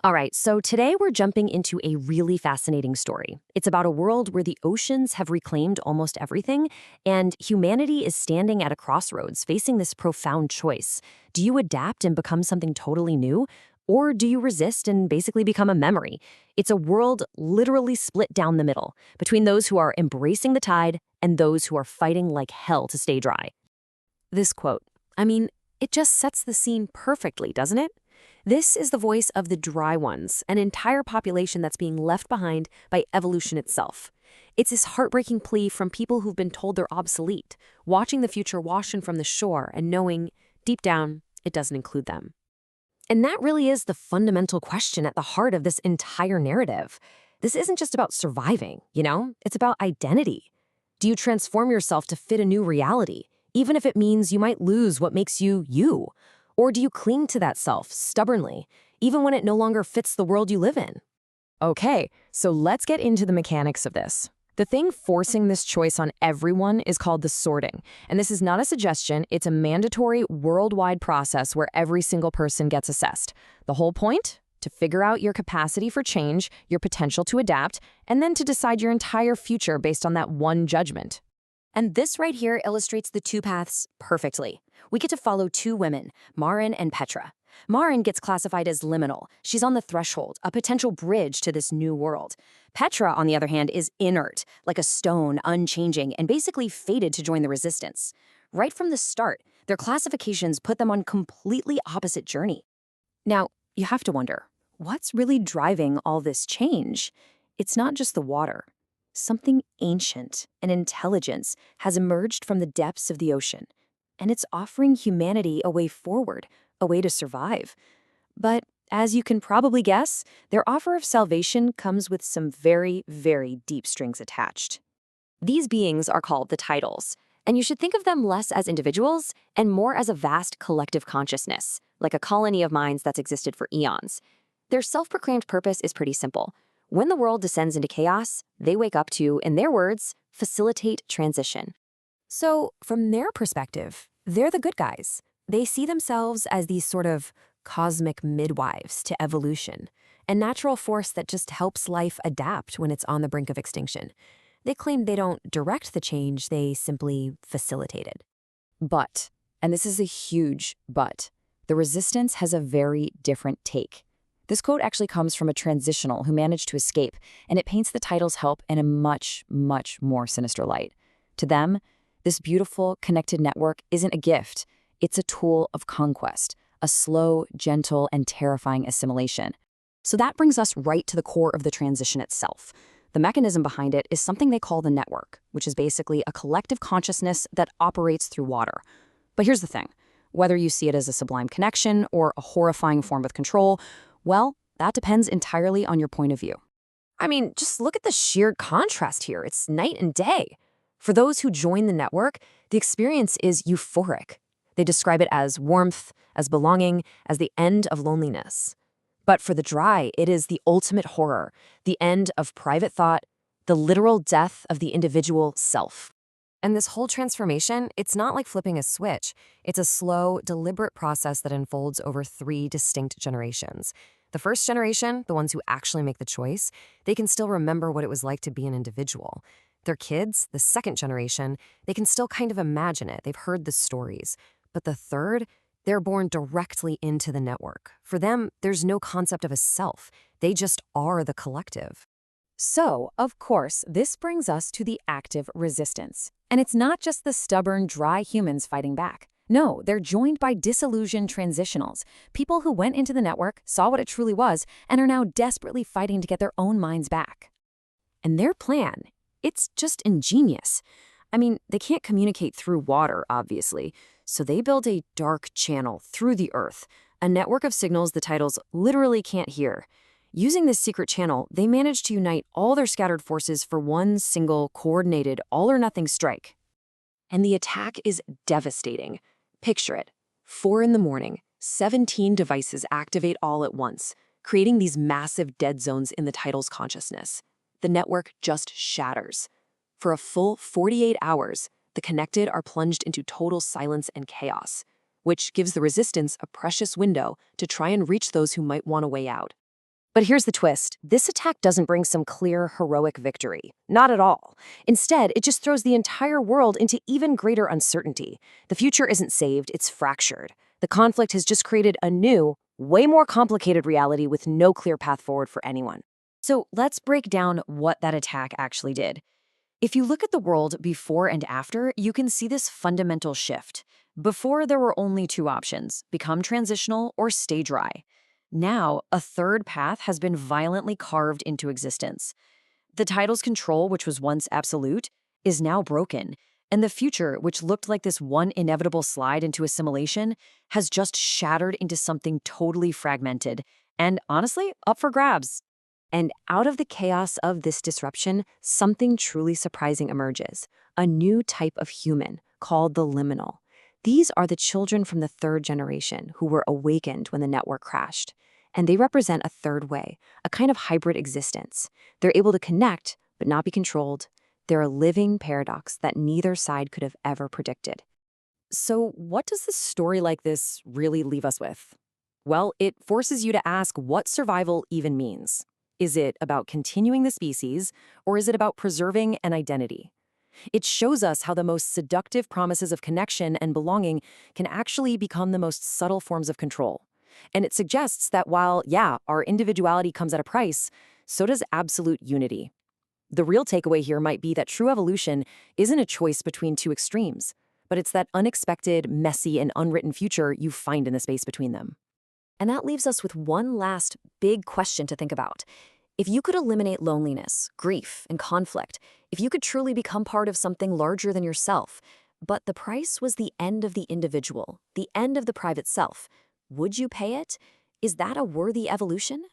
All right, so today we're jumping into a really fascinating story. It's about a world where the oceans have reclaimed almost everything, and humanity is standing at a crossroads facing this profound choice. Do you adapt and become something totally new? Or do you resist and basically become a memory? It's a world literally split down the middle between those who are embracing the tide and those who are fighting like hell to stay dry. This quote, it just sets the scene perfectly, doesn't it? This is the voice of the dry ones, an entire population that's being left behind by evolution itself. It's this heartbreaking plea from people who've been told they're obsolete, watching the future wash in from the shore and knowing, deep down, it doesn't include them. And that really is the fundamental question at the heart of this entire narrative. This isn't just about surviving, It's about identity. Do you transform yourself to fit a new reality, even if it means you might lose what makes you you? Or do you cling to that self stubbornly, even when it no longer fits the world you live in? Okay, so let's get into the mechanics of this. The thing forcing this choice on everyone is called the sorting. And this is not a suggestion, it's a mandatory worldwide process where every single person gets assessed. The whole point? To figure out your capacity for change, your potential to adapt, and then to decide your entire future based on that one judgment. And this right here illustrates the two paths perfectly. We get to follow two women, Maren and Petra. Maren gets classified as liminal. She's on the threshold, a potential bridge to this new world. Petra, on the other hand, is inert, like a stone, unchanging, and basically fated to join the resistance. Right from the start, their classifications put them on completely opposite journey. Now, you have to wonder, what's really driving all this change? It's not just the water. Something ancient and intelligence has emerged from the depths of the ocean, and it's offering humanity a way forward, a way to survive. But as you can probably guess, their offer of salvation comes with some very, very deep strings attached. These beings are called the Tidals, and you should think of them less as individuals and more as a vast collective consciousness, like a colony of minds that's existed for eons. Their self-proclaimed purpose is pretty simple. When the world descends into chaos, they wake up to, in their words, facilitate transition. So, from their perspective, they're the good guys. They see themselves as these sort of cosmic midwives to evolution, a natural force that just helps life adapt when it's on the brink of extinction. They claim they don't direct the change, they simply facilitate it. But, and this is a huge but, the resistance has a very different take. This quote actually comes from a transitional who managed to escape, and it paints the Tidals' help in a much, much more sinister light. To them, this beautiful, connected network isn't a gift. It's a tool of conquest, a slow, gentle, and terrifying assimilation. So that brings us right to the core of the transition itself. The mechanism behind it is something they call the network, which is basically a collective consciousness that operates through water. But here's the thing. Whether you see it as a sublime connection or a horrifying form of control, well, that depends entirely on your point of view. Just look at the sheer contrast here. It's night and day. For those who join the network, the experience is euphoric. They describe it as warmth, as belonging, as the end of loneliness. But for the dry, it is the ultimate horror, the end of private thought, the literal death of the individual self. And this whole transformation, it's not like flipping a switch. It's a slow, deliberate process that unfolds over 3 distinct generations. The first generation, the ones who actually make the choice, they can still remember what it was like to be an individual. Their kids, the second generation, they can still kind of imagine it. They've heard the stories. But the third, they're born directly into the network. For them, there's no concept of a self. They just are the collective. So, of course, this brings us to the active resistance. And it's not just the stubborn, dry humans fighting back. No, they're joined by disillusioned transitionals, people who went into the network, saw what it truly was, and are now desperately fighting to get their own minds back. And their plan, it's just ingenious. They can't communicate through water, obviously, so they build a dark channel through the earth, a network of signals the Tidals literally can't hear. Using this secret channel, they manage to unite all their scattered forces for one single, coordinated, all-or-nothing strike. And the attack is devastating. Picture it. 4 a.m, 17 devices activate all at once, creating these massive dead zones in the Tidals' consciousness. The network just shatters. For a full 48 hours, the connected are plunged into total silence and chaos, which gives the resistance a precious window to try and reach those who might want a way out. But here's the twist. This attack doesn't bring some clear, heroic victory. Not at all. Instead, it just throws the entire world into even greater uncertainty. The future isn't saved, it's fractured. The conflict has just created a new, way more complicated reality with no clear path forward for anyone. So let's break down what that attack actually did. If you look at the world before and after, you can see this fundamental shift. Before, there were only two options: become transitional or stay dry. Now, a third path has been violently carved into existence. The title's control, which was once absolute, is now broken, and the future, which looked like this one inevitable slide into assimilation, has just shattered into something totally fragmented and, honestly, up for grabs. And out of the chaos of this disruption, something truly surprising emerges: a new type of human called the liminal. These are the children from the third generation who were awakened when the network crashed. And they represent a third way, a kind of hybrid existence. They're able to connect, but not be controlled. They're a living paradox that neither side could have ever predicted. So, what does a story like this really leave us with? Well, it forces you to ask what survival even means. Is it about continuing the species, or is it about preserving an identity? It shows us how the most seductive promises of connection and belonging can actually become the most subtle forms of control. And it suggests that while, yeah, our individuality comes at a price, so does absolute unity. The real takeaway here might be that true evolution isn't a choice between two extremes, but it's that unexpected, messy, and unwritten future you find in the space between them. And that leaves us with one last big question to think about. If you could eliminate loneliness, grief, and conflict, if you could truly become part of something larger than yourself, but the price was the end of the individual, the end of the private self, would you pay it? Is that a worthy evolution?